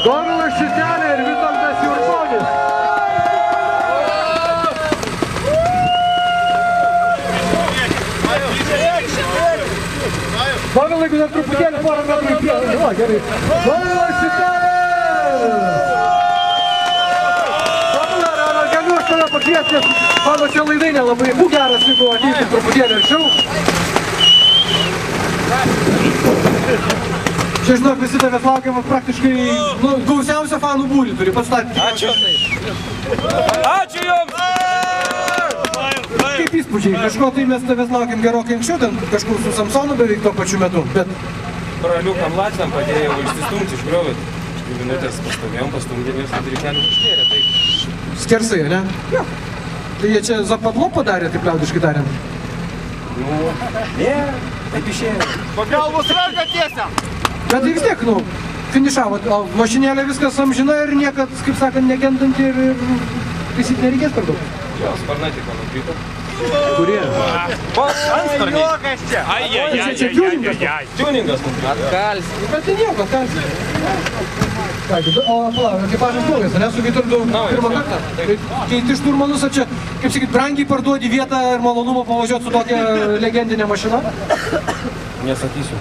Dovilas Šitelė ir Vitoldas Jurkonis. Dovilai, jeigu dar truputėlį porą metrų į priekį. O, gerai. Dovilas Šitelė! Dovilai, ar galiu aš tave pakviesti, nes mano čia laidai nelabai geras, jeigu ateiti truputėlį arčiau. Čia, žinok, visi tavęs laukiam praktiškai gausiausią fanų būrį turi pastatyti. Ačiū. Ačiū jums! Kaip įspūdžiai, kažko tai mes tavęs laukiam gerokai anksčiau, ten kažkur su Samsonu beveik tuo pačiu metu, bet... Braliukam Latviam padėjau išsistumti iš griovį. 2 minutės pastumdėm ir sadrikelių užkėrė, tai... Skersai, ne? Jo. Tai jie čia zapadlo padarė, taip liaudiškai tariant? Nu, ne, taip išėjo. Pagalbos ranką tiesiam! Bet tai vis tiek, finišavo, o mašinėlė viskas amžina ir niekad, kaip sakant, negendant ir taisyti nereikės per daug. Jo, sparnai tik mano krito. Kurie? Juokas čia! Čia tuningas. Tuningas mums krito. Atkalsi. Bet tai nieko, atkalsi. O, palauk, ekipažas naujas, ne, su Vitoldu pirmą kartą? Keiti šturmanus, ar čia, kaip sakyt, brangiai parduodi vietą ir malonumą pavažiuoti su tokia legendinė mašina? Nesakysiu.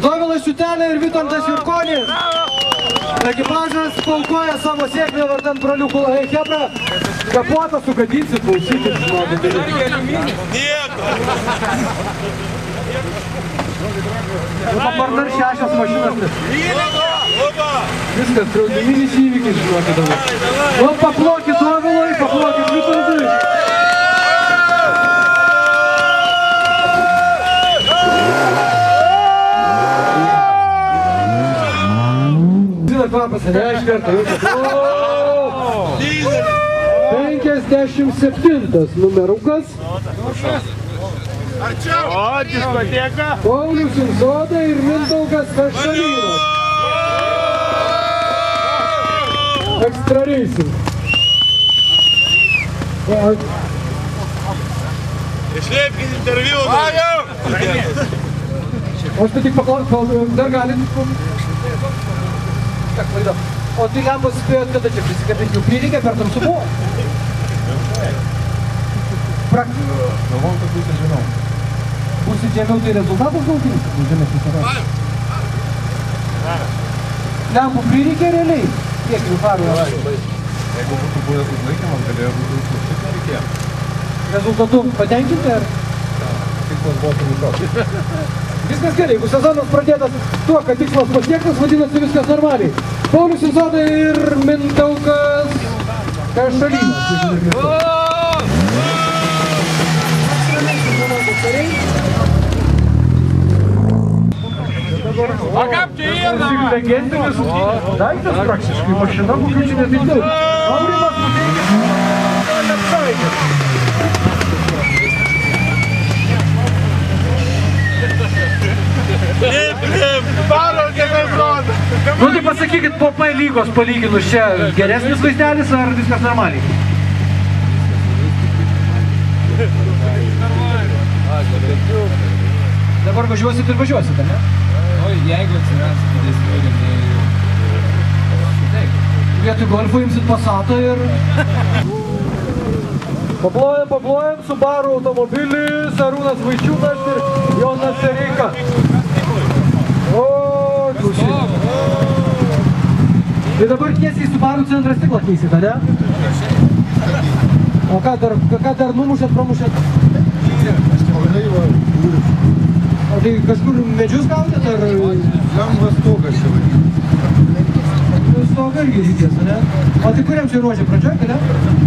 Dovilas Šitelė ir Vitoldas Jurkonis. Ekipažas paukoja savo sėkmę vardan broliukų. Ei, Hebra, kapotą sugadinsit, klausykit, žinokit. Nieko! Dabar dar 6 mašinas. Viskas, traudiminis įvykis, žinokit dabar. Paplokit Dovilui, paplokit Vitoldui. Kvapas, ne, iš karto, jau 57 numerukas. Arčiau! O, diskoteka! Paulius Inzoda ir Mindaugas Kašalynas. Extra Racing. Išleipkit interviu! O aš tai tik paklausiu, dar galit? O tai lempos spėjot, kada čia prisikabinti, jau prireikė per tamsu buvo? Galvojau, kad būsit žemiau. Būsit žemiau, tai rezultatas galtinis? Žemesnis yra. Lempų prireikė realiai? Priekinių farų. Jeigu būtų buvęs užlaikymas, galėjo būti užlaikymas, nereikėjo. Rezultatu patenkinti ar? Tikslas buvo turbūt. Viskas gerai, jeigu sezonas pradėtas tuo, kad tikslas pasiektas, vadinasi viskas normaliai. Paulius Inzoda ir Mindaugas Kašalynas. O kaip čia įėda? Legendinis daiktas praktiškai, mašina kokių čia netaip daug. Aurimas Muteikis, Lepsaikis. Nu tai pasakykit, po P lygos palyginus čia geresnis vaizdelis ar viskas normaliai? Dabar važiuosit ir važiuosit, ne? O jeigu atsiras didesnių rėmėjų... Vietoj golfo imsit Passatą ir... Paplojam, Subaru automobilis, Arūnas Vaičiūnas ir Jonas Sereika. O, klausyk. Tai dabar tiesiai Subaru centrą stiklą keisit, ne? O ką dar numušėt, pramušėt? O tai kažkur medžius gaudėt, ar... Lengvas stogas čia vadinasi. Stogą irgi reikės, ne? O tai kuriam čia ruožė pradžioj, ne?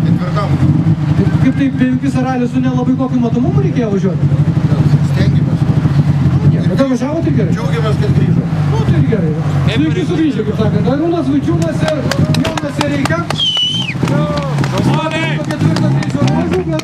Ketvirtam. Kaip tai visą ralį su nelabai kokiu matomumu reikėjo važiuoti? Stengiamės. Bet tai važiavo tai gerai? Džiaugiamės, kad grįžo. Nu, tai gerai. Sveiki sugrįžę, kaip sakant. Arūnas Vaičiūnas ir Jonas Sereika. Ketvirtą greičio ruožų, bet